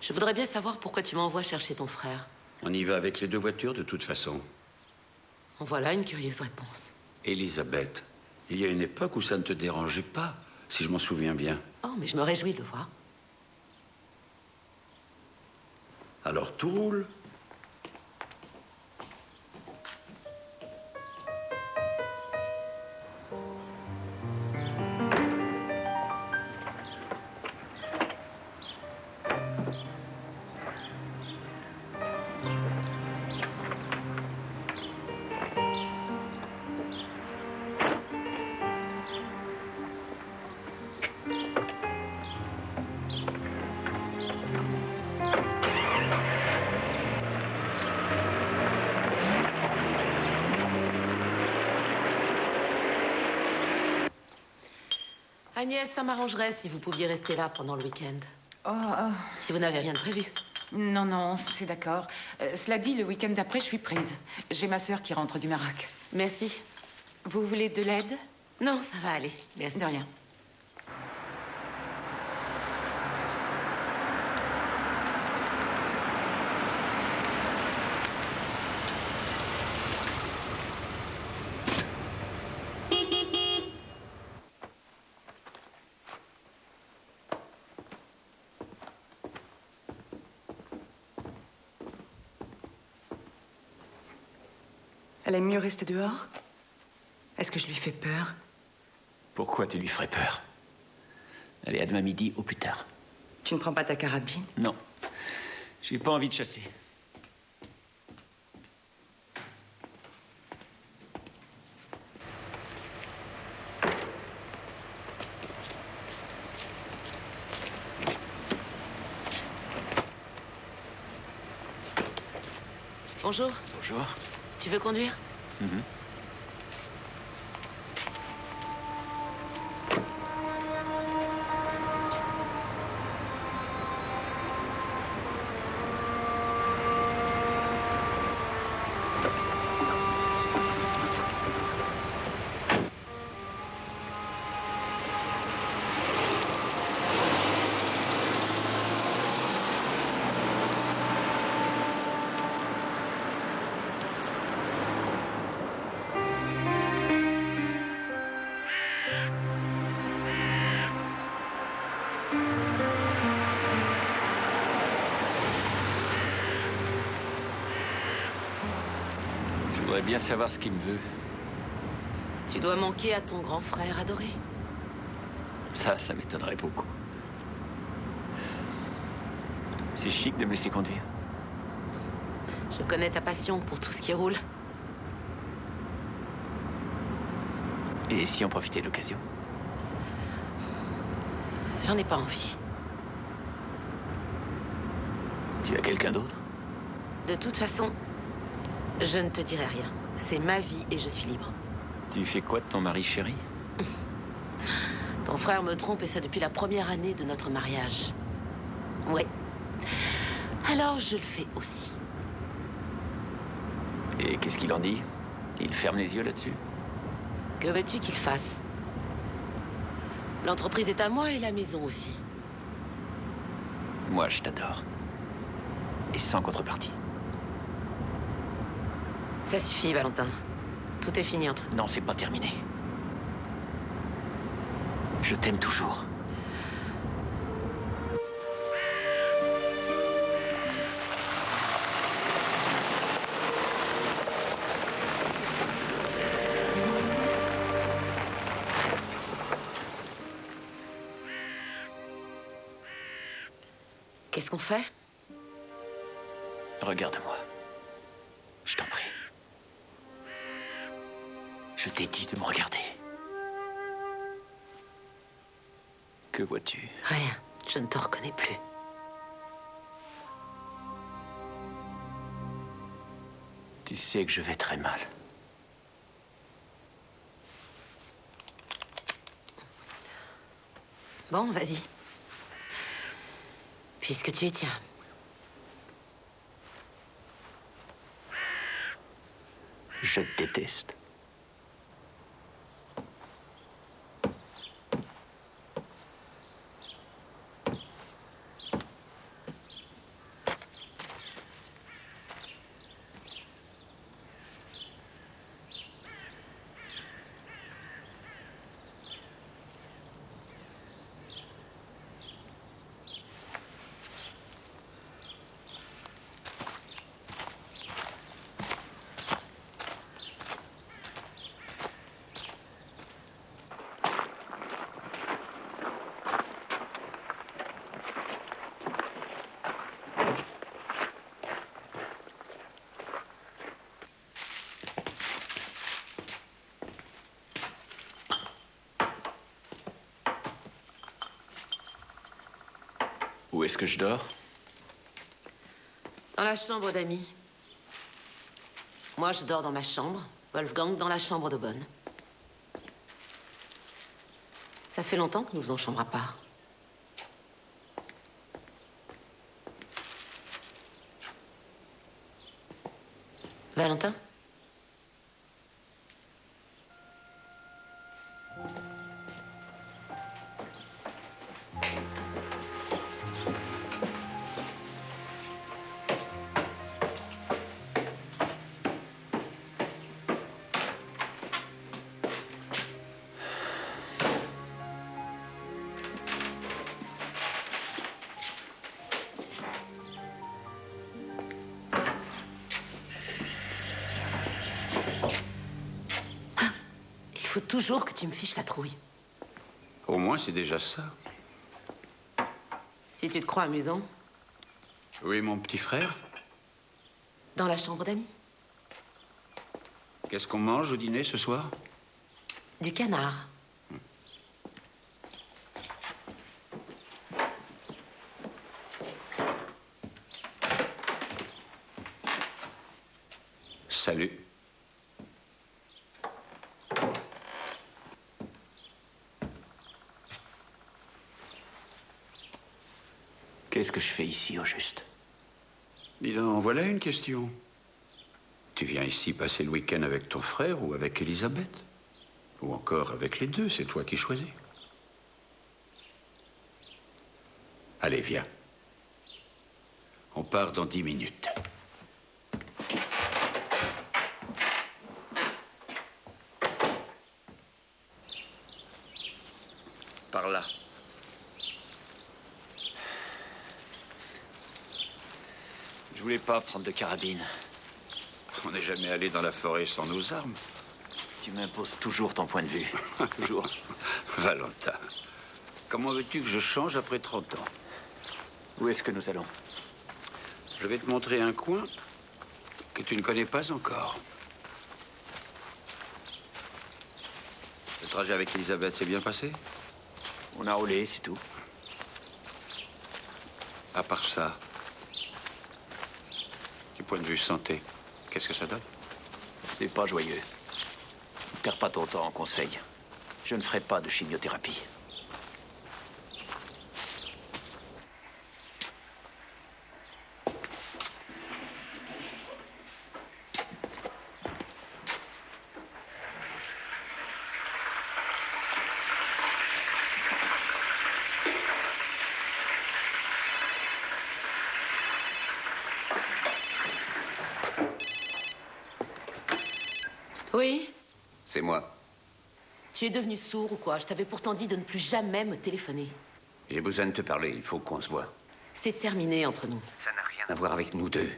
Je voudrais bien savoir pourquoi tu m'envoies chercher ton frère. On y va avec les 2 voitures de toute façon. En voilà une curieuse réponse. Elisabeth, il y a une époque où ça ne te dérangeait pas, si je m'en souviens bien. Oh, mais je me réjouis de le voir. Alors tout roule. Agnès, ça m'arrangerait si vous pouviez rester là pendant le week-end. Oh, Si vous n'avez rien de prévu. non, non, c'est d'accord. Cela dit, le week-end d'après, je suis prise. J'ai ma sœur qui rentre du Maroc. Merci. Vous voulez de l'aide? Non, ça va aller. Merci. De rien. Elle aime mieux rester dehors? Est-ce que je lui fais peur? Pourquoi tu lui ferais peur? Allez, à demain midi, au plus tard. Tu ne prends pas ta carabine? Non. J'ai pas envie de chasser. Bonjour. Bonjour. Tu veux conduire? Je voudrais bien savoir ce qu'il me veut. Tu dois manquer à ton grand frère adoré. Ça m'étonnerait beaucoup. C'est chic de me laisser conduire. Je connais ta passion pour tout ce qui roule. Et si on profitait de l'occasion? J'en ai pas envie. Tu as quelqu'un d'autre? De toute façon, je ne te dirai rien. C'est ma vie et je suis libre. Tu fais quoi de ton mari chéri? Ton frère me trompe et ça depuis la première année de notre mariage. Ouais. Alors je le fais aussi. Et qu'est-ce qu'il en dit? Il ferme les yeux là-dessus? Que veux-tu qu'il fasse? L'entreprise est à moi et la maison aussi. Moi, je t'adore. Et sans contrepartie. Ça suffit, Valentin. Tout est fini entre nous. Non, c'est pas terminé. Je t'aime toujours. Qu'est-ce qu'on fait? Regarde-moi. Je t'en prie. Je t'ai dit de me regarder. Que vois-tu? Rien. Je ne te reconnais plus. Tu sais que je vais très mal. Bon, vas-y. Puisque tu y tiens. Je te déteste. Où est-ce que je dors? Dans la chambre d'Amy. Moi, je dors dans ma chambre. Wolfgang dans la chambre de Bonne. Ça fait longtemps que nous faisons chambre à part. Valentin? Il faut toujours que tu me fiches la trouille. Au moins, c'est déjà ça. Si tu te crois amusant, Oui, mon petit frère. dans la chambre d'Amy. Qu'est-ce qu'on mange au dîner ce soir? Du canard. Salut. Qu'est-ce que je fais ici, au juste? Dis donc, voilà une question. Tu viens ici passer le week-end avec ton frère ou avec Elisabeth? Ou encore avec les deux, c'est toi qui choisis. Allez, viens. On part dans 10 minutes. Par là. Je voulais pas prendre de carabine. On n'est jamais allé dans la forêt sans nos armes. Tu m'imposes toujours ton point de vue. Toujours. Valentin, comment veux-tu que je change après 30 ans? Où est-ce que nous allons? Je vais te montrer un coin que tu ne connais pas encore. Le trajet avec Elisabeth s'est bien passé? On a roulé, c'est tout. À part ça, du point de vue santé, qu'est-ce que ça donne? C'est pas joyeux. Ne perds pas ton temps en conseil. Je ne ferai pas de chimiothérapie. Oui? C'est moi. Tu es devenu sourd ou quoi? Je t'avais pourtant dit de ne plus jamais me téléphoner. J'ai besoin de te parler, il faut qu'on se voit. C'est terminé entre nous. Ça n'a rien à voir avec nous deux.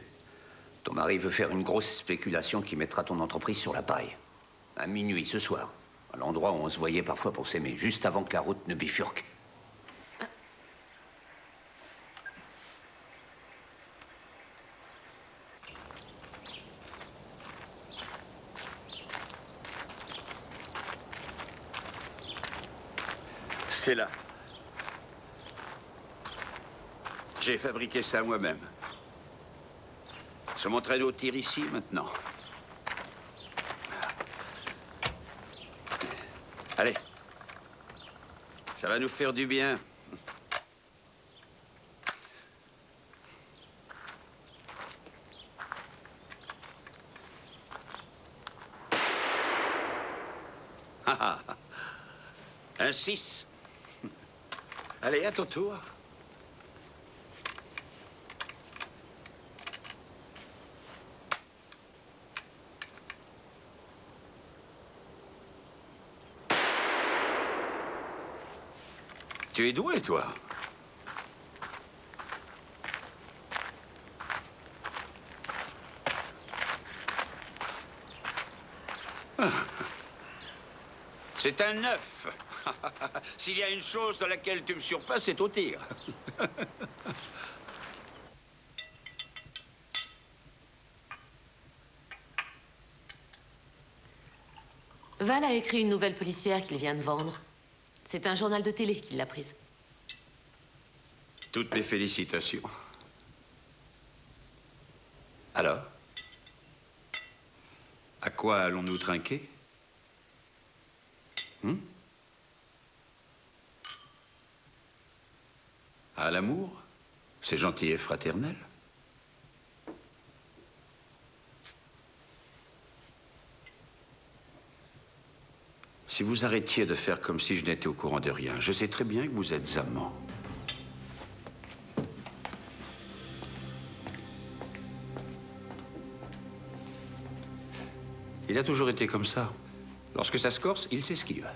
Ton mari veut faire une grosse spéculation qui mettra ton entreprise sur la paille. À minuit ce soir, à l'endroit où on se voyait parfois pour s'aimer, juste avant que la route ne bifurque. C'est là. J'ai fabriqué ça moi-même. Je m'entraîne au tir ici, maintenant. Allez. Ça va nous faire du bien. Un 6. Allez, à ton tour. Tu es doué, toi. Ah. C'est un 9. S'il y a une chose dans laquelle tu me surpasses, c'est au tir. Val a écrit une nouvelle policière qu'il vient de vendre. C'est un journal de télé qui l'a prise. Toutes mes félicitations. Alors? À quoi allons-nous trinquer? À l'amour? C'est gentil et fraternel. Si vous arrêtiez de faire comme si je n'étais au courant de rien, je sais très bien que vous êtes amants. Il a toujours été comme ça. Lorsque ça se corse, il s'esquive.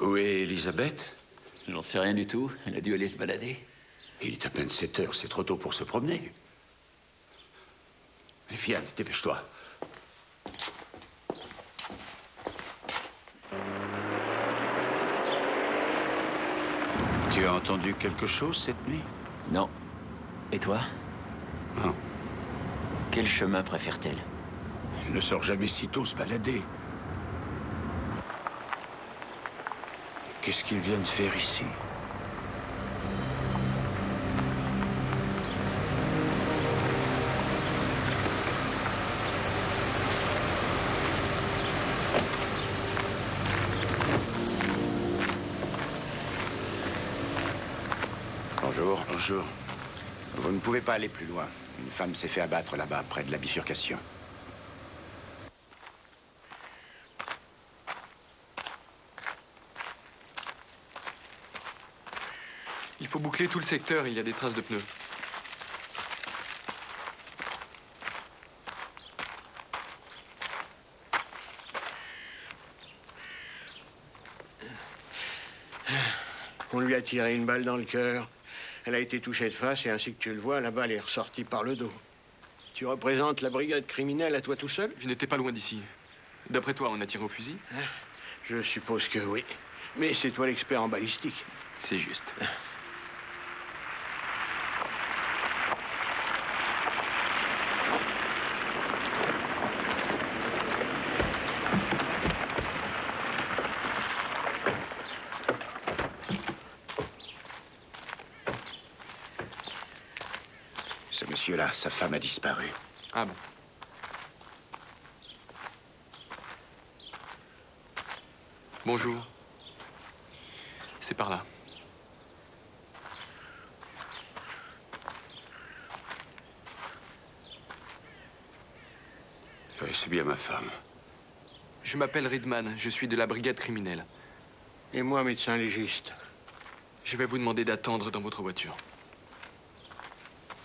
Où est Elisabeth? J'en sais rien du tout. Elle a dû aller se balader. Il est à peine 7 heures, c'est trop tôt pour se promener. Viens, dépêche-toi. Tu as entendu quelque chose cette nuit? Non. Et toi? Non. Quel chemin préfère-t-elle? Elle ne sort jamais si tôt se balader. Qu'est-ce qu'ils viennent faire ici? Bonjour. Bonjour. Vous ne pouvez pas aller plus loin. Une femme s'est fait abattre là-bas, près de la bifurcation. Il faut boucler tout le secteur, il y a des traces de pneus. On lui a tiré une balle dans le cœur. Elle a été touchée de face et ainsi que tu le vois, la balle est ressortie par le dos. Tu représentes la brigade criminelle à toi tout seul? Je n'étais pas loin d'ici. D'après toi, on a tiré au fusil? Je suppose que oui. Mais c'est toi l'expert en balistique. C'est juste. Ce monsieur-là, sa femme a disparu. Ah bon. Bonjour. C'est par là. Oui, c'est bien ma femme. Je m'appelle Ridman, je suis de la brigade criminelle. Et moi, médecin légiste. Je vais vous demander d'attendre dans votre voiture.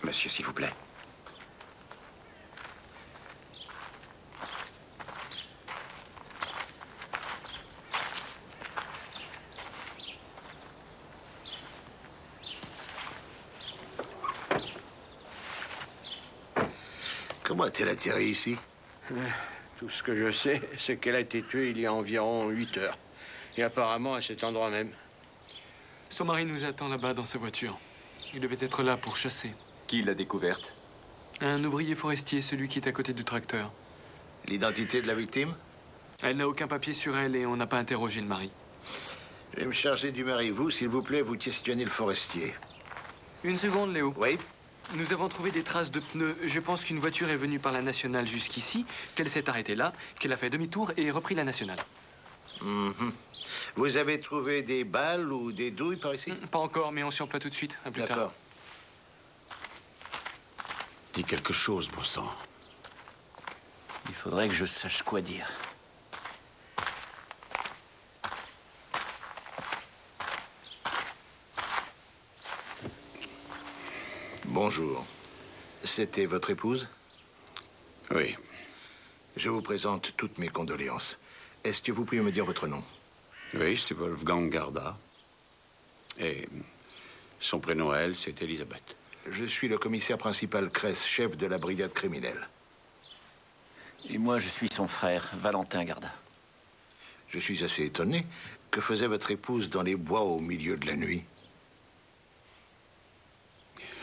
Monsieur, s'il vous plaît. Comment a-t-elle atterri ici? Tout ce que je sais, c'est qu'elle a été tuée il y a environ 8 heures. Et apparemment à cet endroit même. Son mari nous attend là-bas dans sa voiture. Il devait être là pour chasser. Qui l'a découverte? Un ouvrier forestier, celui qui est à côté du tracteur. L'identité de la victime? Elle n'a aucun papier sur elle et on n'a pas interrogé le mari. Je vais me charger du mari. Vous, s'il vous plaît, vous questionnez le forestier. Une seconde, Léo. Oui? Nous avons trouvé des traces de pneus. Je pense qu'une voiture est venue par la nationale jusqu'ici, qu'elle s'est arrêtée là, qu'elle a fait demi-tour et repris la nationale. Vous avez trouvé des balles ou des douilles par ici? Pas encore, mais on s'y emploie tout de suite. À plus tard. D'accord. Dis quelque chose, bon sang. Il faudrait que je sache quoi dire. Bonjour. C'était votre épouse? Oui. Je Je vous présente toutes mes condoléances. Est-ce que vous pouvez me dire votre nom? Oui, c'est Wolfgang Garda. Et son prénom à elle, c'est Elisabeth. Je suis le commissaire principal Kress, chef de la brigade criminelle. Et moi, je suis son frère, Valentin Garda. Je suis assez étonné. Que faisait votre épouse dans les bois au milieu de la nuit?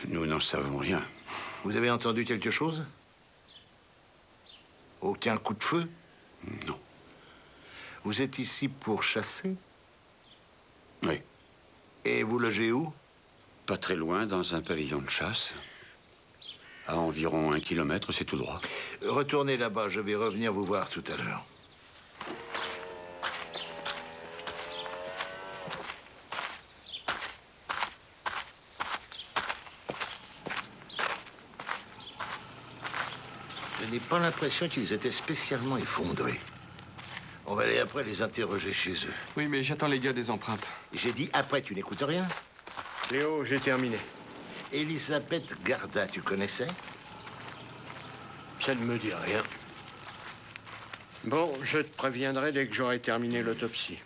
Nous n'en savons rien. Vous avez entendu quelque chose? Aucun coup de feu? Non. Vous êtes ici pour chasser? Oui. Et vous logez où? Pas très loin, dans un pavillon de chasse. À environ 1 kilomètre, c'est tout droit. Retournez là-bas, je vais revenir vous voir tout à l'heure. Je n'ai pas l'impression qu'ils étaient spécialement effondrés. On va aller après les interroger chez eux. Oui, mais j'attends les gars des empreintes. J'ai dit après, tu n'écoutes rien? Léo, j'ai terminé. Elisabeth Garda, tu connaissais? Ça ne me dit rien. Bon, je te préviendrai dès que j'aurai terminé l'autopsie.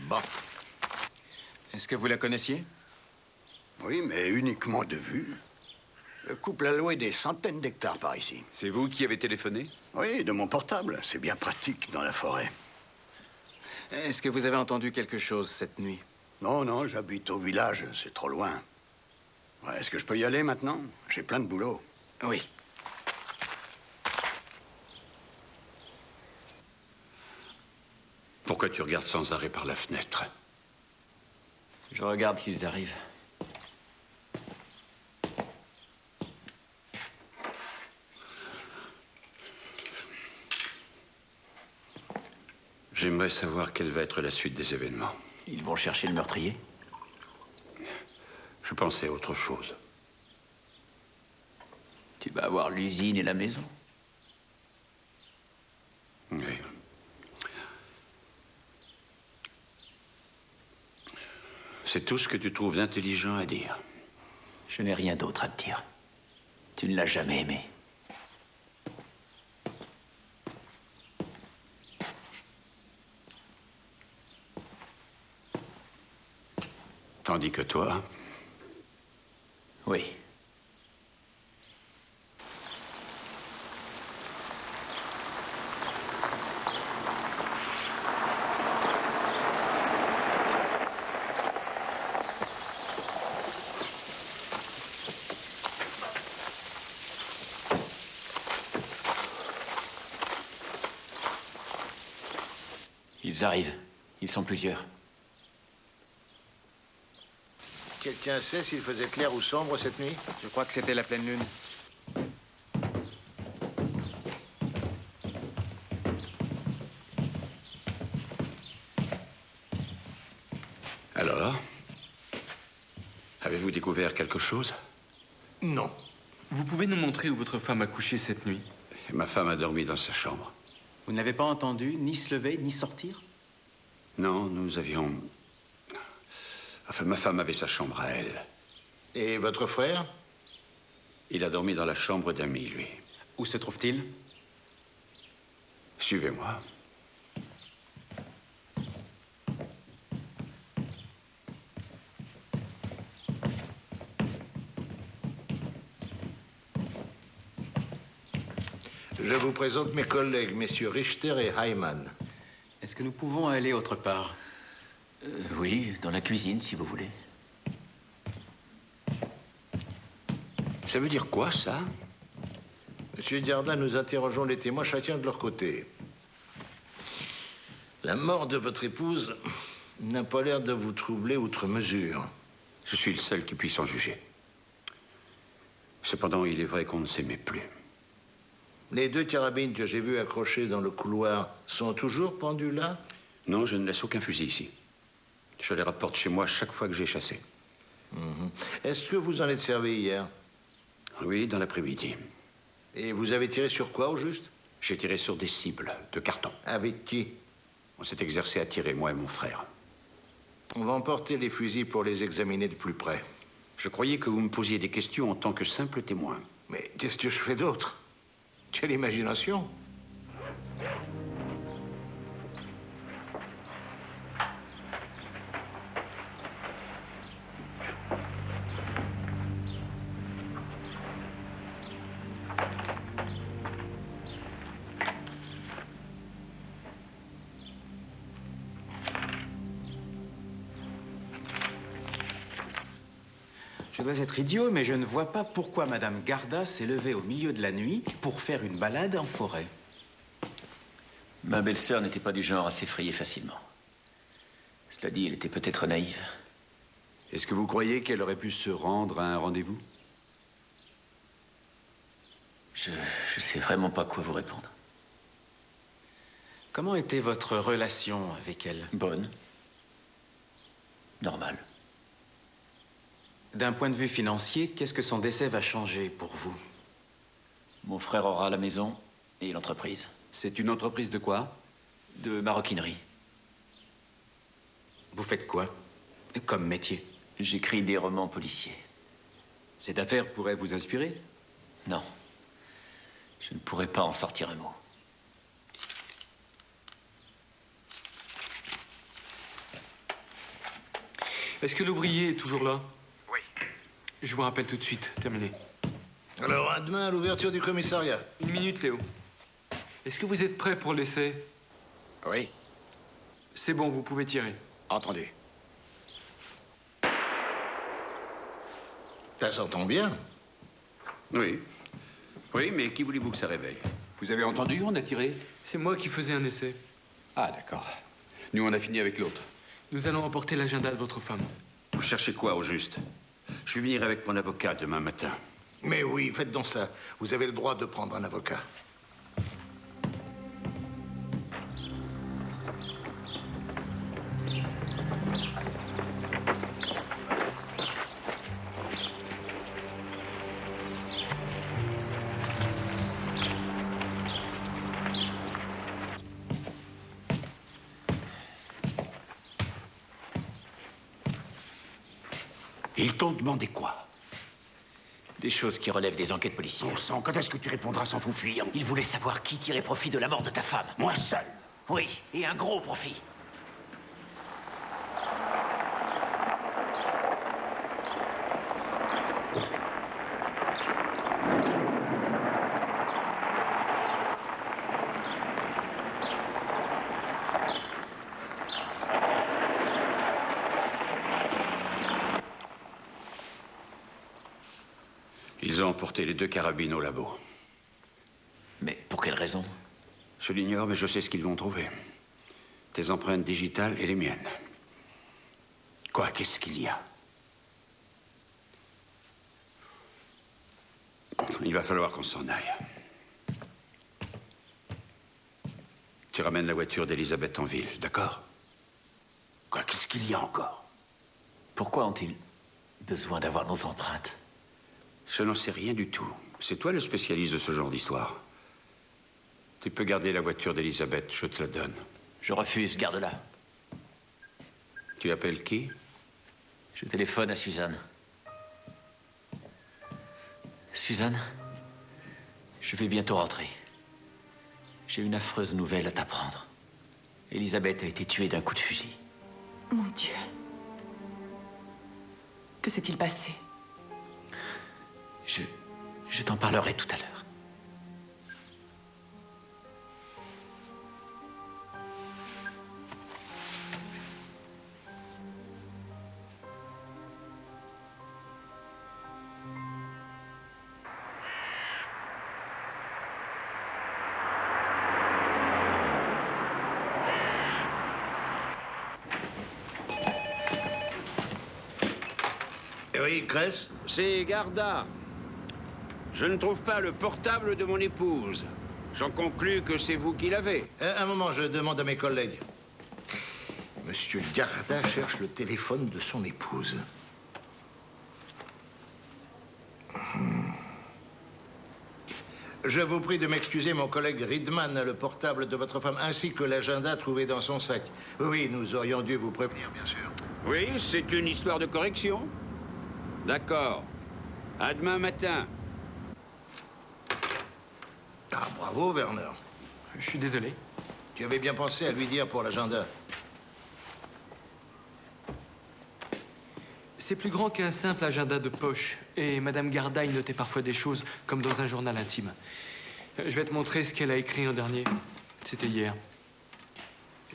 Bon. Est-ce que vous la connaissiez? Oui, mais uniquement de vue. Le couple a loué des centaines d'hectares par ici. C'est vous qui avez téléphoné? Oui, de mon portable. C'est bien pratique dans la forêt. Est-ce que vous avez entendu quelque chose cette nuit? Non, non, j'habite au village. C'est trop loin. Ouais, est-ce que je peux y aller maintenant? J'ai plein de boulot. Oui. Pourquoi tu regardes sans arrêt par la fenêtre? Je regarde s'ils arrivent. J'aimerais savoir quelle va être la suite des événements. Ils vont chercher le meurtrier? Je pensais à autre chose. Tu vas avoir l'usine et la maison. Oui. C'est tout ce que tu trouves d'intelligent à dire. Je n'ai rien d'autre à te dire. Tu ne l'as jamais aimé. Tandis que toi... Oui. Ils arrivent. Ils sont plusieurs. Quelqu'un sait s'il faisait clair ou sombre cette nuit? Je crois que c'était la pleine lune. Alors? Avez-vous découvert quelque chose? Non. Vous pouvez nous montrer où votre femme a couché cette nuit? Ma femme a dormi dans sa chambre. Vous n'avez pas entendu ni se lever, ni sortir? Non, nous avions... Enfin, ma femme avait sa chambre à elle. Et votre frère? Il a dormi dans la chambre d'amis, lui. Où se trouve-t-il? Suivez-moi. Je vous présente mes collègues, messieurs Richter et Hyman. Est-ce que nous pouvons aller autre part? Oui, dans la cuisine, si vous voulez. Ça veut dire quoi, ça? Monsieur Garda, nous interrogeons les témoins chacun de leur côté. La mort de votre épouse n'a pas l'air de vous troubler outre mesure. Je suis le seul qui puisse en juger. Cependant, il est vrai qu'on ne s'aimait plus. Les 2 carabines que j'ai vues accrochées dans le couloir sont toujours pendues là? Non, je ne laisse aucun fusil ici. Je les rapporte chez moi chaque fois que j'ai chassé. Est-ce que vous en êtes servi hier? Oui, dans l'après-midi. Et vous avez tiré sur quoi, au juste? J'ai tiré sur des cibles de carton. Avec qui? On s'est exercé à tirer, moi et mon frère. On va emporter les fusils pour les examiner de plus près. Je croyais que vous me posiez des questions en tant que simple témoin. Mais qu'est-ce que je fais d'autre? Quelle imagination! Je dois être idiot, mais je ne vois pas pourquoi Madame Garda s'est levée au milieu de la nuit pour faire une balade en forêt. Ma belle-sœur n'était pas du genre à s'effrayer facilement. Cela dit, elle était peut-être naïve. Est-ce que vous croyez qu'elle aurait pu se rendre à un rendez-vous? Je sais vraiment pas quoi vous répondre. Comment était votre relation avec elle? Bonne. Normale. D'un point de vue financier, qu'est-ce que son décès va changer pour vous? Mon frère aura la maison et l'entreprise. C'est une entreprise de quoi? De maroquinerie. Vous faites quoi comme métier? J'écris des romans policiers. Cette affaire pourrait vous inspirer? Non. Je ne pourrais pas en sortir un mot. Est-ce que l'ouvrier est toujours là? Oui. Je vous rappelle tout de suite. Terminé. Alors, à demain à l'ouverture du commissariat. Une minute, Léo. Est-ce que vous êtes prêt pour l'essai? Oui, C'est bon, vous pouvez tirer. entendu. Ça s'entend bien. Oui. Oui, mais qui voulez-vous que ça réveille? Vous avez entendu? On a tiré? C'est moi qui faisais un essai. Ah, d'accord. Nous, on a fini avec l'autre. Nous allons emporter l'agenda de votre femme. Vous cherchez quoi, au juste? Je vais venir avec mon avocat demain matin. Mais oui, faites donc ça. Vous avez le droit de prendre un avocat. Ils t'ont demandé quoi? Des choses qui relèvent des enquêtes policières. Bon sang, quand est-ce que tu répondras sans fou fuyant? Ils voulaient savoir qui tirait profit de la mort de ta femme. Moi seul. Oui, et un gros profit. Ils ont emporté les 2 carabines au labo. Mais pour quelle raison? Je l'ignore, mais je sais ce qu'ils vont trouver. Tes empreintes digitales et les miennes. Quoi, qu'est-ce qu'il y a? Il va falloir qu'on s'en aille. Tu ramènes la voiture d'Elisabeth en ville, d'accord? Quoi, qu'est-ce qu'il y a encore? Pourquoi ont-ils besoin d'avoir nos empreintes? Je n'en sais rien du tout. C'est toi le spécialiste de ce genre d'histoire. Tu peux garder la voiture d'Elisabeth, je te la donne. Je refuse, garde-la. Tu appelles qui? Je téléphone à Suzanne. Suzanne, je vais bientôt rentrer. J'ai une affreuse nouvelle à t'apprendre. Elisabeth a été tuée d'un coup de fusil. Mon Dieu. Que s'est-il passé? Je t'en parlerai tout à l'heure. Oui, Cress? C'est Garda. Je ne trouve pas le portable de mon épouse. J'en conclus que c'est vous qui l'avez. Un moment, je demande à mes collègues. Monsieur Garda cherche le téléphone de son épouse. Je vous prie de m'excuser, mon collègue Ridman a le portable de votre femme ainsi que l'agenda trouvé dans son sac. Oui, nous aurions dû vous prévenir, bien sûr. Oui, c'est une histoire de correction. D'accord. À demain matin. Ah, bravo, Werner. Je suis désolé. Tu avais bien pensé à lui dire pour l'agenda. C'est plus grand qu'un simple agenda de poche. Et Madame Garda y notait parfois des choses comme dans un journal intime. Je vais te montrer ce qu'elle a écrit en dernier. C'était hier.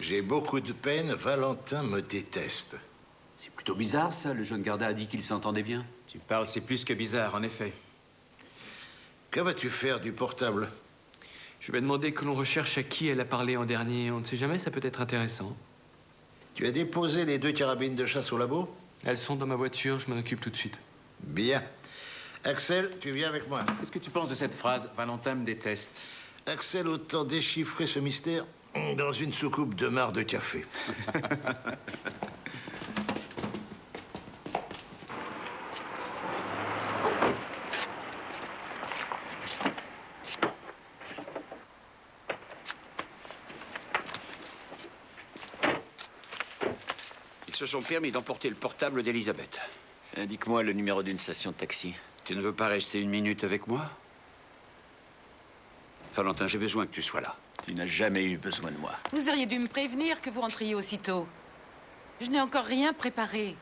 J'ai beaucoup de peine, Valentin me déteste. C'est plutôt bizarre, ça. Le jeune Garda a dit qu'il s'entendait bien. Tu parles, c'est plus que bizarre, en effet. Que vas-tu faire du portable? Je vais demander que l'on recherche à qui elle a parlé en dernier. On ne sait jamais, ça peut être intéressant. Tu as déposé les 2 carabines de chasse au labo? Elles sont dans ma voiture, je m'en occupe tout de suite. Bien. Axel, tu viens avec moi. Qu'est-ce que tu penses de cette phrase? Valentin me déteste. Axel, autant déchiffrer ce mystère dans une soucoupe de marc de café. Ils se sont permis d'emporter le portable d'Elisabeth. Indique-moi le numéro d'une station de taxi. Tu ne veux pas rester 1 minute avec moi? Valentin, j'ai besoin que tu sois là. Tu n'as jamais eu besoin de moi. Vous auriez dû me prévenir que vous rentriez aussitôt. Je n'ai encore rien préparé.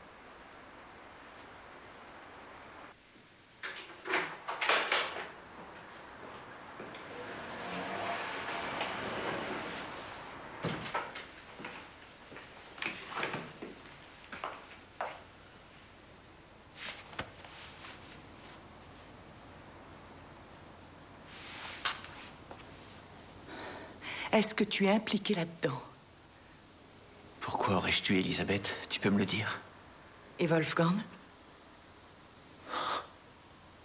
Est-ce que tu es impliqué là-dedans? Pourquoi aurais-je tué Elisabeth? Tu peux me le dire? Et Wolfgang?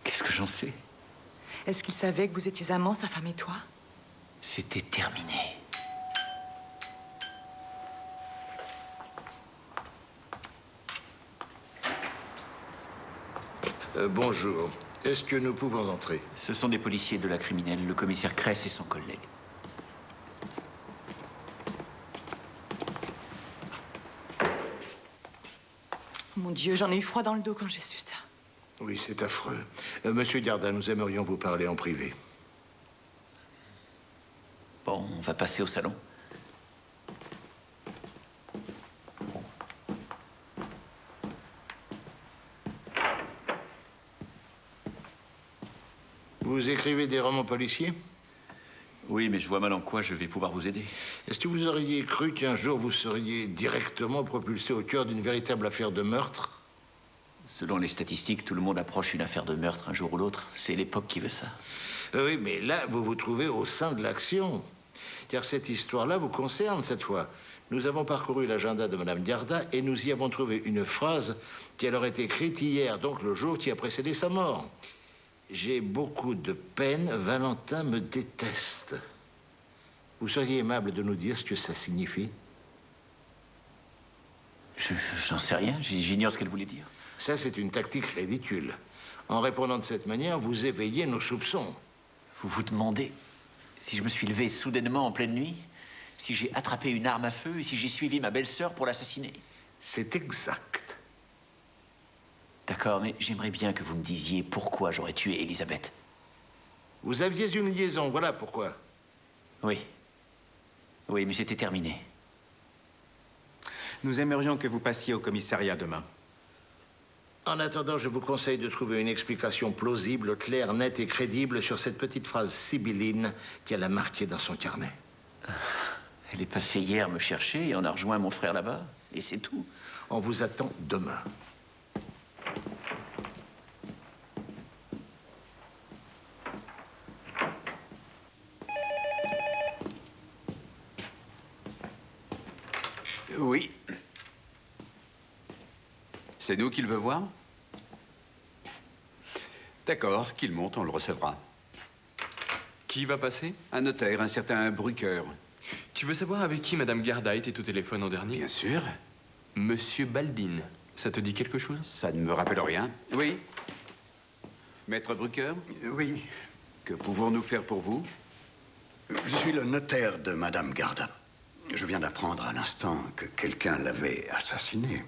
Qu'est-ce que j'en sais? Est-ce qu'il savait que vous étiez amants, sa femme et toi? C'était terminé. Bonjour. Est-ce que nous pouvons entrer? Ce sont des policiers de la criminelle, le commissaire Kress et son collègue. Mon Dieu, j'en ai eu froid dans le dos quand j'ai su ça. Oui, c'est affreux. Monsieur Garda, nous aimerions vous parler en privé. Bon, on va passer au salon. Vous écrivez des romans policiers? Oui, mais je vois mal en quoi je vais pouvoir vous aider. Est-ce que vous auriez cru qu'un jour vous seriez directement propulsé au cœur d'une véritable affaire de meurtre? Selon les statistiques, tout le monde approche une affaire de meurtre un jour ou l'autre. C'est l'époque qui veut ça. Oui, mais là, vous vous trouvez au sein de l'action. Car cette histoire-là vous concerne cette fois. Nous avons parcouru l'agenda de Madame Garda et nous y avons trouvé une phrase qu'elle aurait écrite hier, donc le jour qui a précédé sa mort. J'ai beaucoup de peine, Valentin me déteste. Vous seriez aimable de nous dire ce que ça signifie? J'en sais rien, j'ignore ce qu'elle voulait dire. Ça, c'est une tactique ridicule. En répondant de cette manière, vous éveillez nos soupçons. Vous vous demandez si je me suis levé soudainement en pleine nuit, si j'ai attrapé une arme à feu et si j'ai suivi ma belle-sœur pour l'assassiner? C'est exact. D'accord, mais j'aimerais bien que vous me disiez pourquoi j'aurais tué Elisabeth. Vous aviez une liaison, voilà pourquoi. Oui. Oui, mais c'était terminé. Nous aimerions que vous passiez au commissariat demain. En attendant, je vous conseille de trouver une explication plausible, claire, nette et crédible sur cette petite phrase sibylline qu'elle a marquée dans son carnet. Elle est passée hier me chercher et on a rejoint mon frère là-bas. Et c'est tout. On vous attend demain. Oui. C'est nous qu'il veut voir? D'accord, qu'il monte, on le recevra. Qui va passer? Un notaire, un certain Brucker. Tu veux savoir avec qui Madame Garda était au téléphone en dernier? Bien sûr. Monsieur Baldin. Ça te dit quelque chose? Ça ne me rappelle rien. Oui. Maître Brucker? Oui. Que pouvons-nous faire pour vous? Je suis le notaire de Madame Garda. Je viens d'apprendre à l'instant que quelqu'un l'avait assassinée.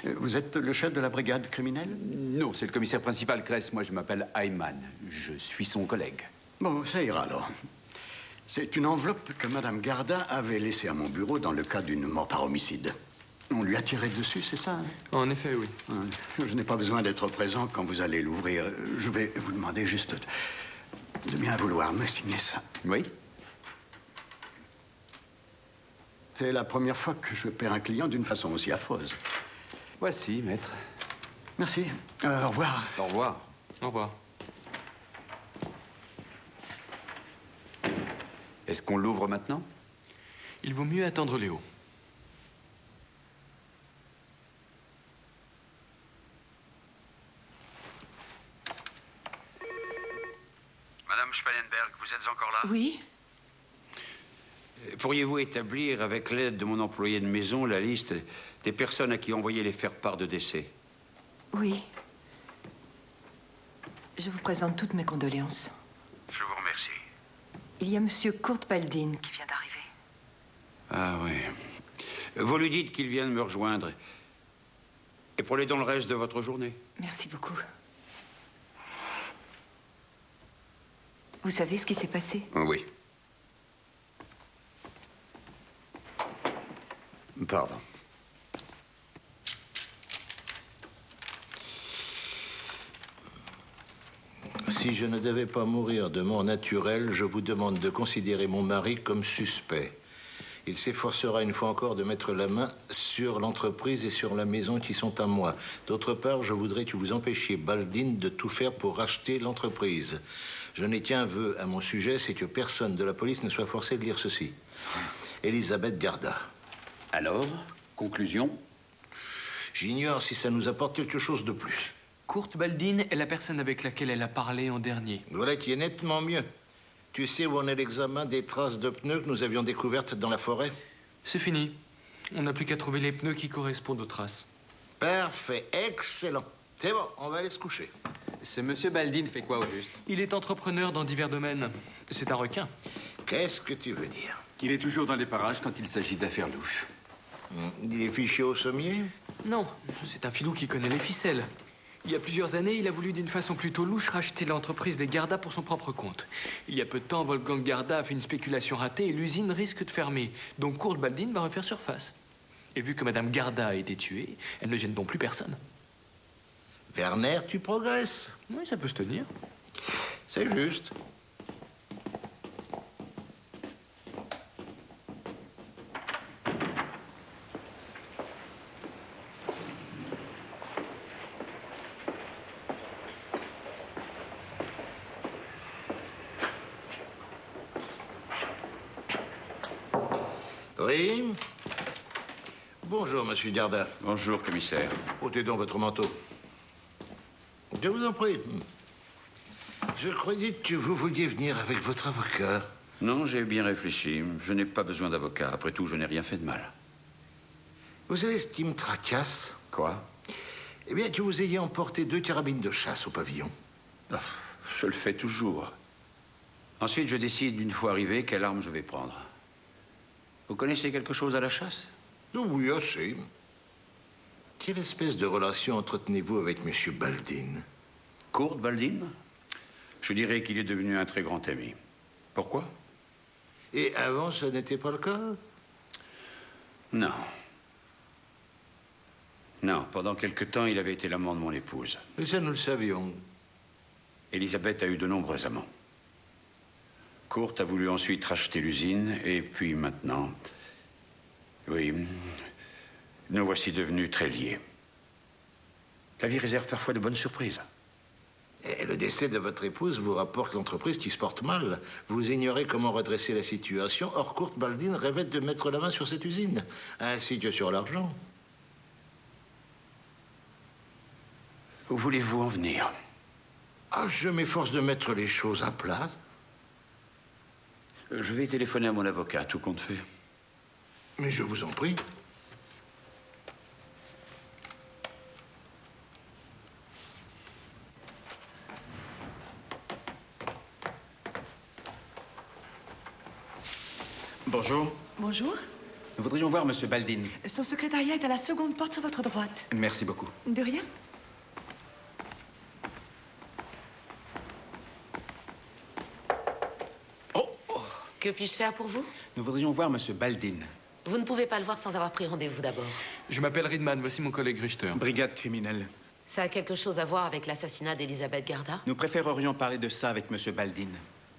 Vous êtes le chef de la brigade criminelle? Non, c'est le commissaire principal Kress. Moi, je m'appelle Ayman. Je suis son collègue. Bon, ça ira alors. C'est une enveloppe que Madame Garda avait laissée à mon bureau dans le cas d'une mort par homicide. On lui a tiré dessus, c'est ça? En effet, oui. Je n'ai pas besoin d'être présent quand vous allez l'ouvrir. Je vais vous demander juste de bien vouloir me signer ça. Oui. C'est la première fois que je perds un client d'une façon aussi affreuse. Voici, maître. Merci. Au revoir. Au revoir. Au revoir. Est-ce qu'on l'ouvre maintenant? Il vaut mieux attendre Léo. Madame Spellenberg, vous êtes encore là? Oui? Pourriez-vous établir, avec l'aide de mon employé de maison, la liste des personnes à qui envoyer les faire-part de décès? Oui. Je vous présente toutes mes condoléances. Je vous remercie. Il y a Monsieur Kurt Baldin qui vient d'arriver. Ah oui. Vous lui dites qu'il vient de me rejoindre. Et prenez donc le reste de votre journée. Merci beaucoup. Vous savez ce qui s'est passé? Oui. Pardon. Si je ne devais pas mourir de mort naturelle, je vous demande de considérer mon mari comme suspect. Il s'efforcera une fois encore de mettre la main sur l'entreprise et sur la maison qui sont à moi. D'autre part, je voudrais que vous empêchiez Baldin de tout faire pour racheter l'entreprise. Je n'ai qu'un vœu à mon sujet, c'est que personne de la police ne soit forcé de lire ceci. Elisabeth Garda. Alors, conclusion? J'ignore si ça nous apporte quelque chose de plus. Kurt Baldin est la personne avec laquelle elle a parlé en dernier. Voilà qui est nettement mieux. Tu sais où en est l'examen des traces de pneus que nous avions découvertes dans la forêt? C'est fini. On n'a plus qu'à trouver les pneus qui correspondent aux traces. Parfait, excellent. C'est bon, on va aller se coucher. Ce monsieur Baldin fait quoi au juste? Il est entrepreneur dans divers domaines. C'est un requin. Qu'est-ce que tu veux dire? Qu'il est toujours dans les parages quand il s'agit d'affaires louches. Il est fiché au sommier? Non, c'est un filou qui connaît les ficelles. Il y a plusieurs années, il a voulu d'une façon plutôt louche racheter l'entreprise des Garda pour son propre compte. Il y a peu de temps, Wolfgang Garda a fait une spéculation ratée et l'usine risque de fermer. Donc Kurt Baldin va refaire surface. Et vu que Madame Garda a été tuée, elle ne gêne donc plus personne. Werner, tu progresses. Oui, ça peut se tenir. C'est juste. Oui. Bonjour, monsieur Garda. Bonjour, commissaire. Ôtez donc votre manteau. Je vous en prie. Je croyais que vous vouliez venir avec votre avocat. Non, j'ai bien réfléchi. Je n'ai pas besoin d'avocat. Après tout, je n'ai rien fait de mal. Vous savez ce qui me tracasse? Quoi? Eh bien, que vous ayez emporté 2 carabines de chasse au pavillon. Oh, je le fais toujours. Ensuite, je décide, une fois arrivé, quelle arme je vais prendre. Vous connaissez quelque chose à la chasse? Oui, assez. Quelle espèce de relation entretenez-vous avec monsieur Baldin? Kurt Baldin? Je dirais qu'il est devenu un très grand ami. Pourquoi? Et avant, ce n'était pas le cas? Non. Non, pendant quelque temps, il avait été l'amant de mon épouse. Mais ça, nous le savions. Elisabeth a eu de nombreux amants. Kurt a voulu ensuite racheter l'usine, et puis maintenant... Oui, nous voici devenus très liés. La vie réserve parfois de bonnes surprises. Et le décès de votre épouse vous rapporte l'entreprise qui se porte mal. Vous ignorez comment redresser la situation. Or, Kurt Baldin rêvait de mettre la main sur cette usine, ainsi que sur l'argent. Où voulez-vous en venir? Ah, je m'efforce de mettre les choses à plat. Je vais téléphoner à mon avocat, tout compte fait. Mais je vous en prie. Bonjour. Bonjour. Nous voudrions voir monsieur Baldin. Son secrétariat est à la seconde porte sur votre droite. Merci beaucoup. De rien. Que puis-je faire pour vous? Nous voudrions voir Monsieur Baldin. Vous ne pouvez pas le voir sans avoir pris rendez-vous d'abord. Je m'appelle Ridman, voici mon collègue Richter. Brigade criminelle. Ça a quelque chose à voir avec l'assassinat d'Elisabeth Garda? Nous préférerions parler de ça avec Monsieur Baldin.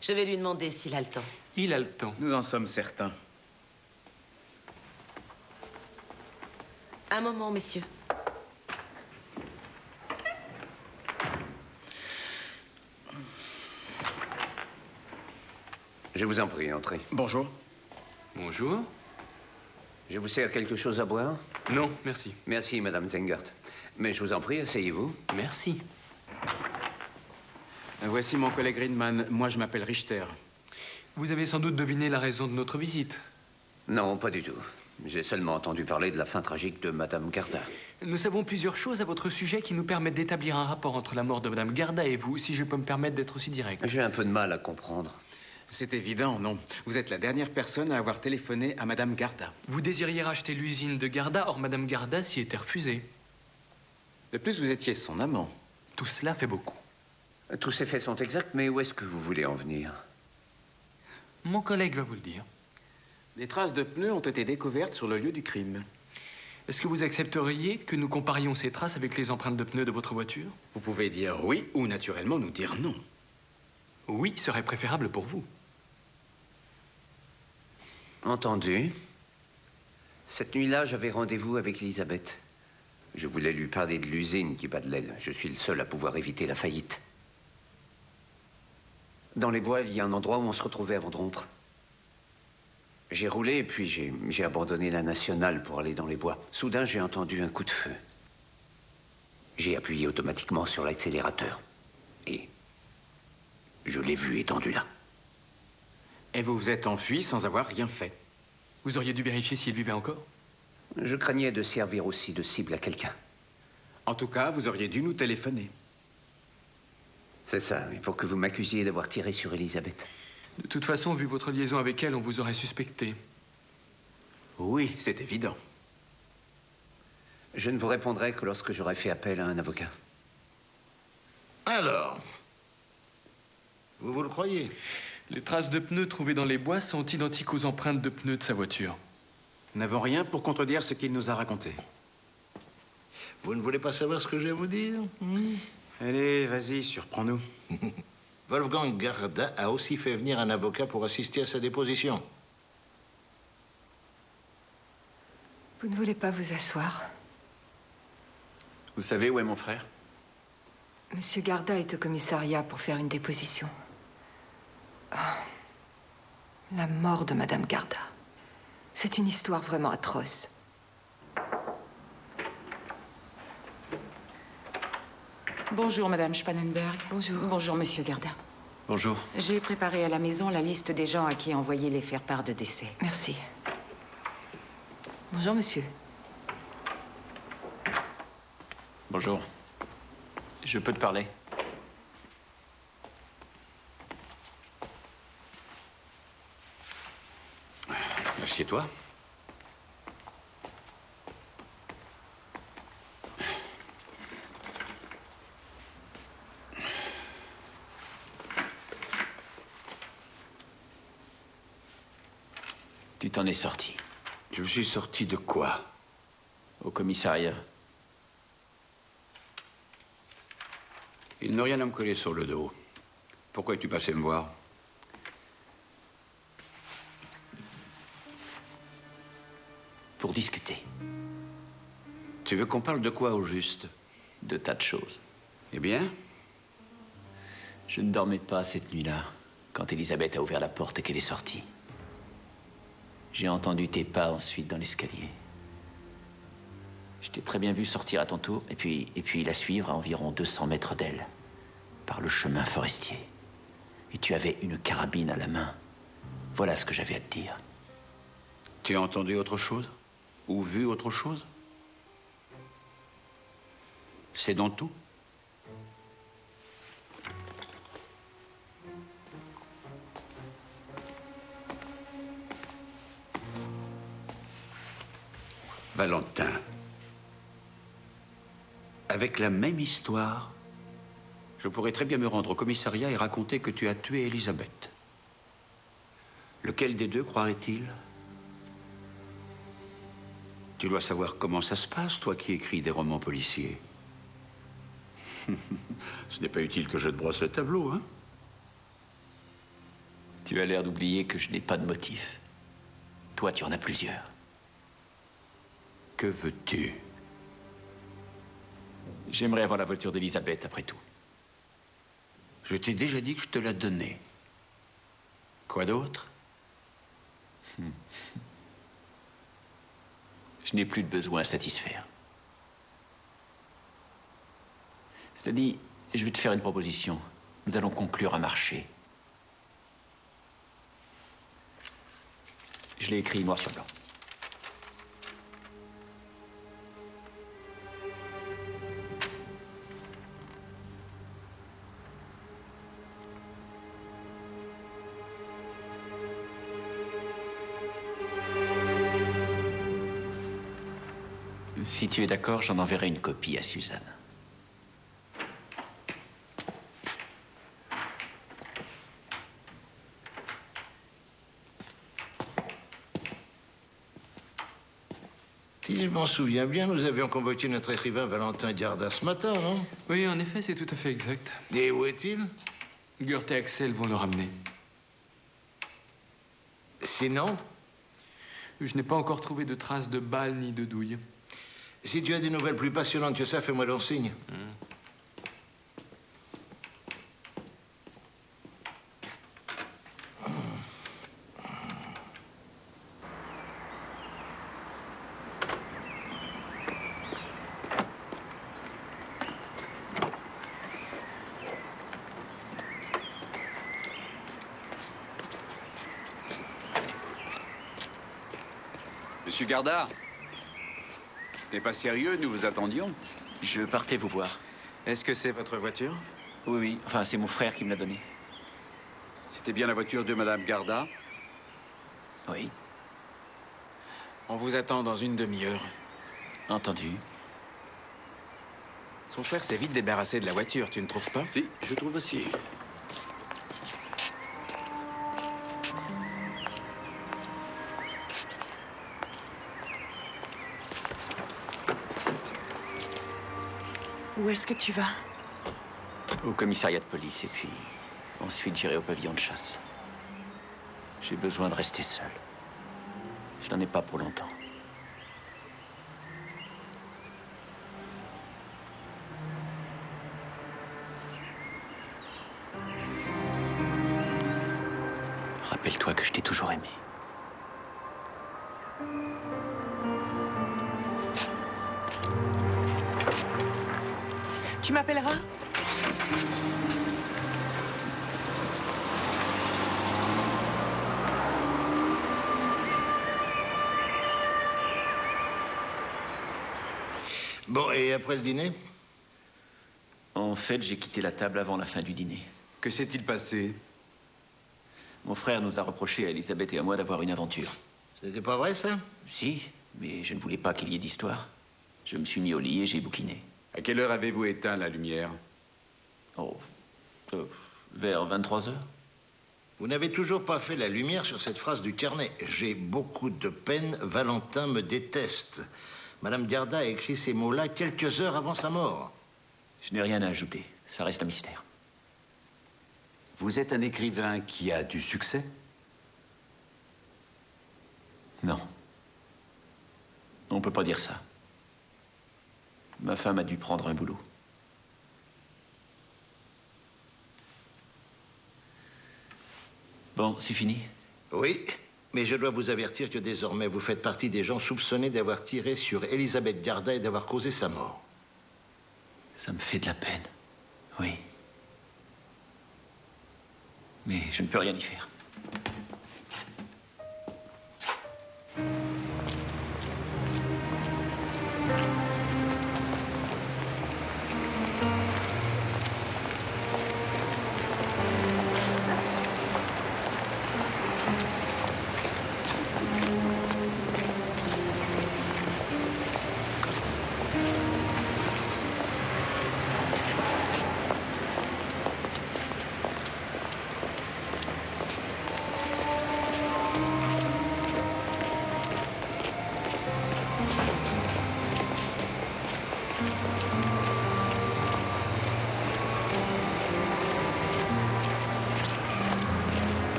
Je vais lui demander s'il a le temps. Il a le temps. Nous en sommes certains. Un moment, messieurs. Je vous en prie, entrez. Bonjour. Bonjour. Je vous sers quelque chose à boire? Non, merci. Merci, Madame Zengert. Mais je vous en prie, asseyez-vous. Merci. Voici mon collègue Ridman. Moi, je m'appelle Richter. Vous avez sans doute deviné la raison de notre visite. Non, pas du tout. J'ai seulement entendu parler de la fin tragique de Madame Garda. Nous savons plusieurs choses à votre sujet qui nous permettent d'établir un rapport entre la mort de Madame Garda et vous, si je peux me permettre d'être aussi direct. J'ai un peu de mal à comprendre. C'est évident, non. Vous êtes la dernière personne à avoir téléphoné à Madame Garda. Vous désiriez racheter l'usine de Garda, or Madame Garda s'y était refusée. De plus, vous étiez son amant. Tout cela fait beaucoup. Tous ces faits sont exacts, mais où est-ce que vous voulez en venir? Mon collègue va vous le dire. Des traces de pneus ont été découvertes sur le lieu du crime. Est-ce que vous accepteriez que nous comparions ces traces avec les empreintes de pneus de votre voiture? Vous pouvez dire oui ou naturellement nous dire non. Oui serait préférable pour vous. Entendu. Cette nuit-là, j'avais rendez-vous avec Elisabeth. Je voulais lui parler de l'usine qui bat de l'aile. Je suis le seul à pouvoir éviter la faillite. Dans les bois, il y a un endroit où on se retrouvait avant de rompre. J'ai roulé et puis j'ai abandonné la nationale pour aller dans les bois. Soudain, j'ai entendu un coup de feu. J'ai appuyé automatiquement sur l'accélérateur. Et je l'ai vu étendu là. Et vous vous êtes enfui sans avoir rien fait. Vous auriez dû vérifier s'il vivait encore? Je craignais de servir aussi de cible à quelqu'un. En tout cas, vous auriez dû nous téléphoner. C'est ça, mais pour que vous m'accusiez d'avoir tiré sur Elisabeth. De toute façon, vu votre liaison avec elle, on vous aurait suspecté. Oui, c'est évident. Je ne vous répondrai que lorsque j'aurai fait appel à un avocat. Alors, vous le croyez? Les traces de pneus trouvées dans les bois sont identiques aux empreintes de pneus de sa voiture. Nous n'avons rien pour contredire ce qu'il nous a raconté. Vous ne voulez pas savoir ce que j'ai à vous dire? Allez, vas-y, surprends-nous. Wolfgang Garda a aussi fait venir un avocat pour assister à sa déposition. Vous ne voulez pas vous asseoir? Vous savez où est mon frère? Monsieur Garda est au commissariat pour faire une déposition. Ah. La mort de Madame Garda. C'est une histoire vraiment atroce. Bonjour, Madame Spannenberg. Bonjour. Bonjour, Monsieur Garda. Bonjour. J'ai préparé à la maison la liste des gens à qui envoyer les faire-part de décès. Merci. Bonjour, monsieur. Bonjour. Je peux te parler? Assieds-toi. Tu t'en es sorti. Je me suis sorti de quoi? Au commissariat. Il n'a rien à me coller sur le dos. Pourquoi es-tu passé me voir? Pour discuter. Tu veux qu'on parle de quoi au juste? De tas de choses. Eh bien? Je ne dormais pas cette nuit-là, quand Elisabeth a ouvert la porte et qu'elle est sortie. J'ai entendu tes pas ensuite dans l'escalier. Je t'ai très bien vu sortir à ton tour, et puis la suivre à environ 200 mètres d'elle, par le chemin forestier. Et tu avais une carabine à la main. Voilà ce que j'avais à te dire. Tu as entendu autre chose? Ou vu autre chose? C'est dans tout? Valentin. Avec la même histoire, je pourrais très bien me rendre au commissariat et raconter que tu as tué Elisabeth. Lequel des deux croirait-il? Tu dois savoir comment ça se passe, toi qui écris des romans policiers. Ce n'est pas utile que je te brosse le tableau, hein? Tu as l'air d'oublier que je n'ai pas de motif. Toi, tu en as plusieurs. Que veux-tu? J'aimerais avoir la voiture d'Elisabeth, après tout. Je t'ai déjà dit que je te la donnais. Quoi d'autre? Je n'ai plus de besoin à satisfaire. Cela dit, je vais te faire une proposition. Nous allons conclure un marché. Je l'ai écrit noir sur blanc. Si tu es d'accord, j'en enverrai une copie à Suzanne. Si je m'en souviens bien, nous avions convoqué notre écrivain Valentin Garda ce matin, non? Oui, en effet, c'est tout à fait exact. Et où est-il? Goethe et Axel vont le ramener. Sinon? Je n'ai pas encore trouvé de traces de balles ni de douille. Si tu as des nouvelles plus passionnantes que ça, fais-moi donc signe. Monsieur Garda, ce n'est pas sérieux, nous vous attendions. Je partais vous voir. Est-ce que c'est votre voiture? Oui, oui. Enfin, c'est mon frère qui me l'a donnée. C'était bien la voiture de Madame Garda? Oui. On vous attend dans une demi-heure. Entendu. Son frère s'est vite débarrassé de la voiture, tu ne trouves pas? Si, je trouve aussi. Où est-ce que tu vas? Au commissariat de police, et puis ensuite j'irai au pavillon de chasse. J'ai besoin de rester seul. Je n'en ai pas pour longtemps. Rappelle-toi que je t'ai toujours aimé. Tu m'appelleras? Bon, et après le dîner? En fait, j'ai quitté la table avant la fin du dîner. Que s'est-il passé? Mon frère nous a reproché à Elisabeth et à moi d'avoir une aventure. Ce n'était pas vrai, ça? Si, mais je ne voulais pas qu'il y ait d'histoire. Je me suis mis au lit et j'ai bouquiné. À quelle heure avez-vous éteint la lumière? Oh, vers 23 heures. Vous n'avez toujours pas fait la lumière sur cette phrase du carnet. J'ai beaucoup de peine, Valentin me déteste. Madame Garda a écrit ces mots-là quelques heures avant sa mort. Je n'ai rien à ajouter. Ça reste un mystère. Vous êtes un écrivain qui a du succès? Non. On peut pas dire ça. Ma femme a dû prendre un boulot. Bon, c'est fini? Oui, mais je dois vous avertir que désormais, vous faites partie des gens soupçonnés d'avoir tiré sur Elisabeth Garda et d'avoir causé sa mort. Ça me fait de la peine. Oui. Mais je ne peux rien y faire.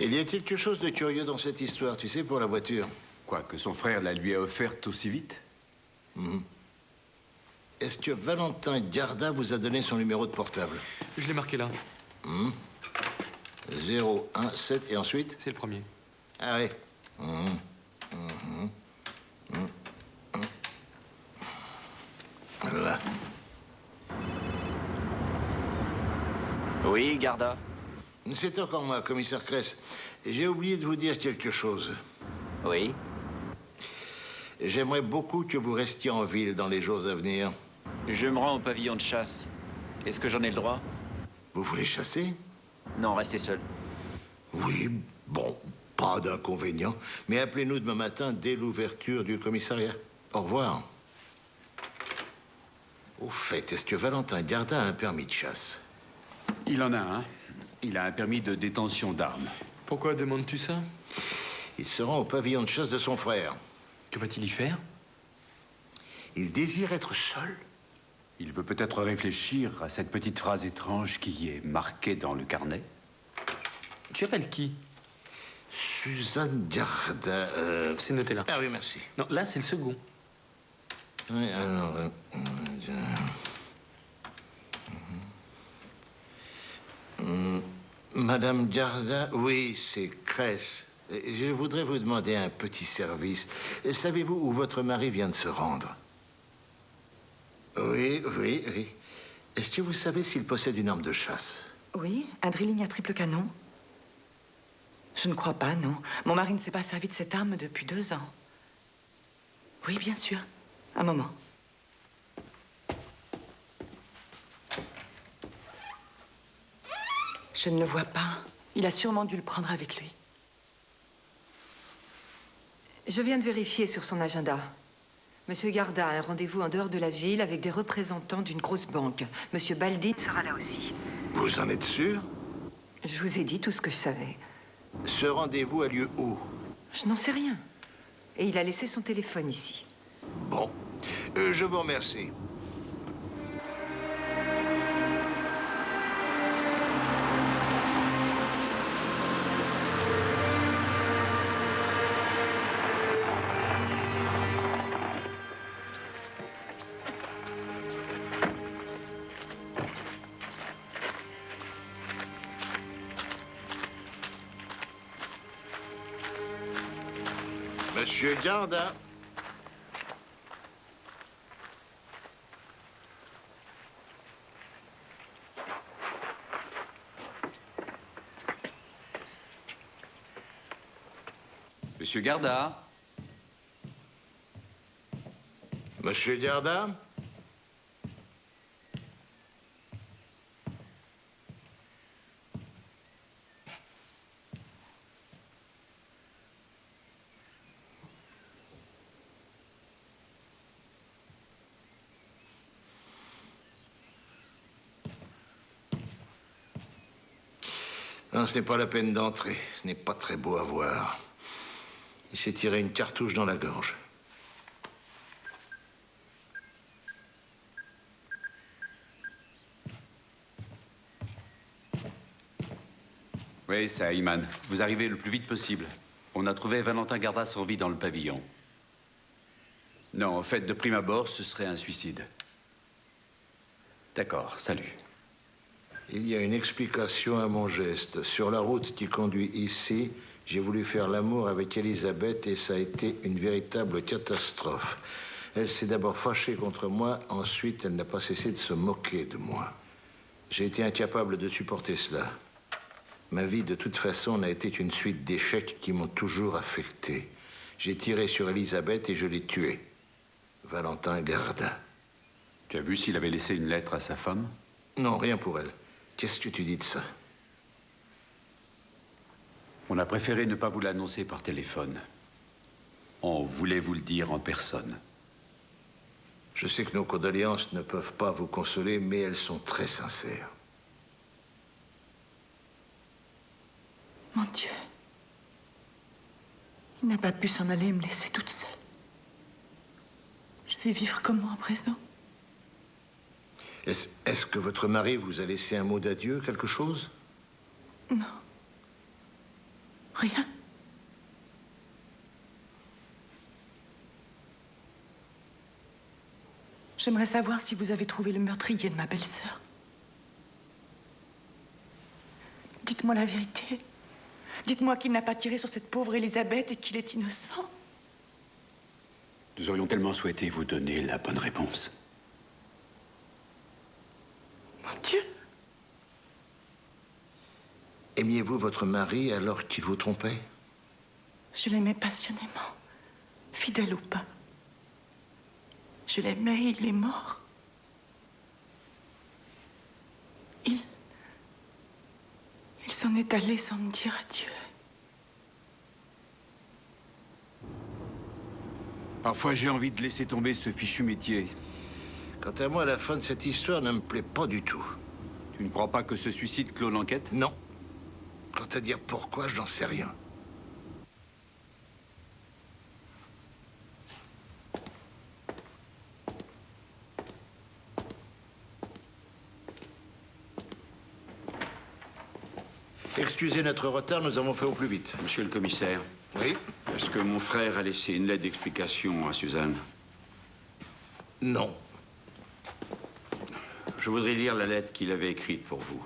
Il y a-t-il quelque chose de curieux dans cette histoire, tu sais, pour la voiture? Quoi, que son frère la lui a offerte aussi vite? Est-ce que Valentin Garda vous a donné son numéro de portable? Je l'ai marqué là. 0, 1, 7, et ensuite? C'est le premier. Ah oui. Voilà. Oui, Garda. C'est encore moi, commissaire Kress. J'ai oublié de vous dire quelque chose. Oui. J'aimerais beaucoup que vous restiez en ville dans les jours à venir. Je me rends au pavillon de chasse. Est-ce que j'en ai le droit? Vous voulez chasser? Non, restez seul. Oui, bon, pas d'inconvénient. Mais appelez-nous demain matin dès l'ouverture du commissariat. Au revoir. Au fait, est-ce que Valentin Garda a un permis de chasse? Il en a un. Il a un permis de détention d'armes. Pourquoi demandes-tu ça? Il se rend au pavillon de chasse de son frère. Que va-t-il y faire? Il désire être seul. Il veut peut-être réfléchir à cette petite phrase étrange qui est marquée dans le carnet. Tu appelles qui? Suzanne Garda. C'est noté là. Ah oui, merci. Non, là, c'est le second. Oui, alors. Madame Garda, oui, c'est Kress. Je voudrais vous demander un petit service. Savez-vous où votre mari vient de se rendre? Oui. Est-ce que vous savez s'il possède une arme de chasse? Oui, un drilling à triple canon. Je ne crois pas, non. Mon mari ne s'est pas servi de cette arme depuis 2 ans. Oui, bien sûr. Un moment. Je ne le vois pas. Il a sûrement dû le prendre avec lui. Je viens de vérifier sur son agenda. Monsieur Garda a un rendez-vous en dehors de la ville avec des représentants d'une grosse banque. Monsieur Baldin sera là aussi. Vous en êtes sûr? Je vous ai dit tout ce que je savais. Ce rendez-vous a lieu où? Je n'en sais rien. Et il a laissé son téléphone ici. Bon. Je vous remercie. Monsieur Garda. Monsieur Garda. Monsieur Garda. Non, ce n'est pas la peine d'entrer. Ce n'est pas très beau à voir. Il s'est tiré une cartouche dans la gorge. Oui, c'est Ayman. Vous arrivez le plus vite possible. On a trouvé Valentin Garda sans vie dans le pavillon. Non, en fait, de prime abord, ce serait un suicide. D'accord, salut. Il y a une explication à mon geste. Sur la route qui conduit ici, j'ai voulu faire l'amour avec Elisabeth et ça a été une véritable catastrophe. Elle s'est d'abord fâchée contre moi, ensuite elle n'a pas cessé de se moquer de moi. J'ai été incapable de supporter cela. Ma vie, de toute façon, n'a été qu'une suite d'échecs qui m'ont toujours affecté. J'ai tiré sur Elisabeth et je l'ai tuée. Valentin Garda. Tu as vu s'il avait laissé une lettre à sa femme? Non, rien pour elle. Qu'est-ce que tu dis de ça? On a préféré ne pas vous l'annoncer par téléphone. On voulait vous le dire en personne. Je sais que nos condoléances ne peuvent pas vous consoler, mais elles sont très sincères. Mon Dieu. Il n'a pas pu s'en aller et me laisser toute seule. Je vais vivre comment à présent? Est-ce que votre mari vous a laissé un mot d'adieu, quelque chose? Non. Rien. J'aimerais savoir si vous avez trouvé le meurtrier de ma belle-sœur. Dites-moi la vérité. Dites-moi qu'il n'a pas tiré sur cette pauvre Elisabeth et qu'il est innocent. Nous aurions tellement souhaité vous donner la bonne réponse. Mon Dieu! Aimiez-vous votre mari alors qu'il vous trompait? Je l'aimais passionnément, fidèle ou pas. Je l'aimais et il est mort. Il s'en est allé sans me dire adieu. Parfois, j'ai envie de laisser tomber ce fichu métier. Quant à moi, la fin de cette histoire ne me plaît pas du tout. Tu ne crois pas que ce suicide clôt l'enquête? Non. Quant à dire pourquoi, je n'en sais rien. Excusez notre retard, nous avons fait au plus vite. Monsieur le commissaire. Oui? Est-ce que mon frère a laissé une lettre d'explication à Suzanne? Non. Je voudrais lire la lettre qu'il avait écrite pour vous.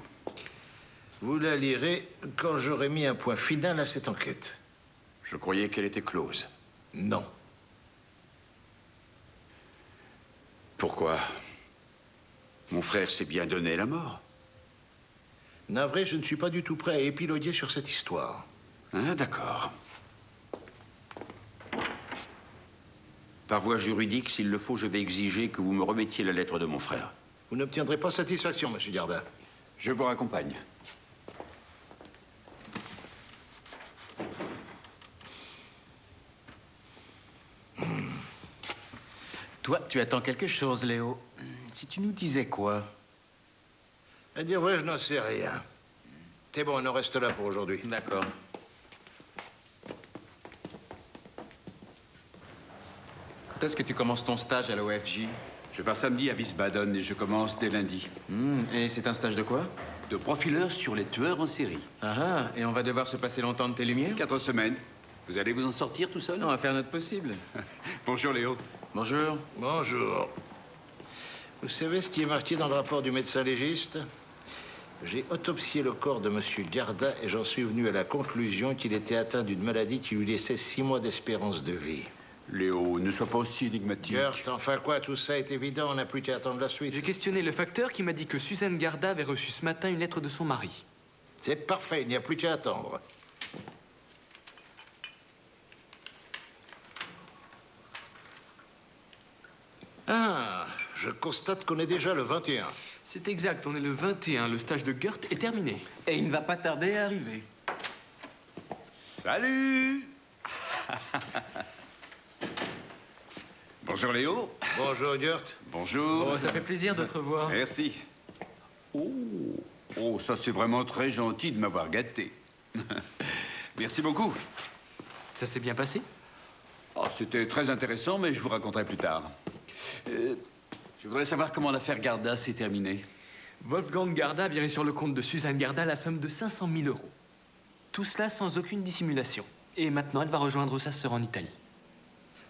Vous la lirez quand j'aurai mis un point final à cette enquête. Je croyais qu'elle était close. Non. Pourquoi? Mon frère s'est bien donné la mort. Navré, je ne suis pas du tout prêt à épiloguer sur cette histoire. Ah, d'accord. Par voie juridique, s'il le faut, je vais exiger que vous me remettiez la lettre de mon frère. Vous n'obtiendrez pas satisfaction, monsieur Garda. Je vous raccompagne. Toi, tu attends quelque chose, Léo. Si tu nous disais quoi? À dire vrai, je n'en sais rien. C'est bon, on en reste là pour aujourd'hui. D'accord. Quand est-ce que tu commences ton stage à l'OFJ? Je pars samedi à Wiesbaden et je commence dès lundi. Et c'est un stage de quoi? De profileur sur les tueurs en série. Ah, et on va devoir se passer longtemps de tes lumières? 4 semaines. Vous allez vous en sortir tout seul? On va faire notre possible. Bonjour, Léo. Bonjour. Bonjour. Vous savez ce qui est marqué dans le rapport du médecin légiste? J'ai autopsié le corps de monsieur Garda et j'en suis venu à la conclusion qu'il était atteint d'une maladie qui lui laissait 6 mois d'espérance de vie. Léo, ne sois pas aussi énigmatique. Gert, enfin quoi, tout ça est évident, on n'a plus qu'à attendre la suite. J'ai questionné le facteur qui m'a dit que Suzanne Garda avait reçu ce matin une lettre de son mari. C'est parfait, il n'y a plus qu'à attendre. Ah, je constate qu'on est déjà le 21. C'est exact, on est le 21. Le stage de Gert est terminé. Et il ne va pas tarder à arriver. Salut. Bonjour, Léo. Bonjour, Gert. Bonjour. Oh, ça fait plaisir de te revoir. Merci. Oh, ça c'est vraiment très gentil de m'avoir gâté. Merci beaucoup. Ça s'est bien passé? Oh, c'était très intéressant, mais je vous raconterai plus tard. Je voudrais savoir comment l'affaire Garda s'est terminée. Wolfgang Garda a viré sur le compte de Suzanne Garda la somme de 500 000 €. Tout cela sans aucune dissimulation. Et maintenant, elle va rejoindre sa sœur en Italie.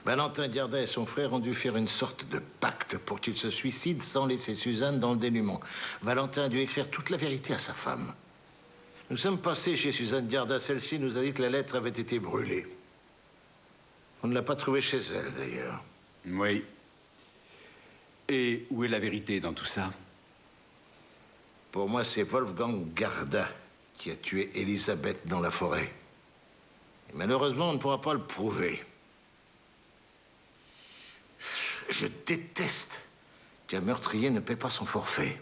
Valentin Garda et son frère ont dû faire une sorte de pacte pour qu'il se suicide sans laisser Suzanne dans le dénuement. Valentin a dû écrire toute la vérité à sa femme. Nous sommes passés chez Suzanne Garda. Celle-ci nous a dit que la lettre avait été brûlée. On ne l'a pas trouvée chez elle, d'ailleurs. Oui. Et où est la vérité dans tout ça? Pour moi, c'est Wolfgang Garda qui a tué Elisabeth dans la forêt. Et malheureusement, on ne pourra pas le prouver. Je déteste qu'un meurtrier ne paie pas son forfait.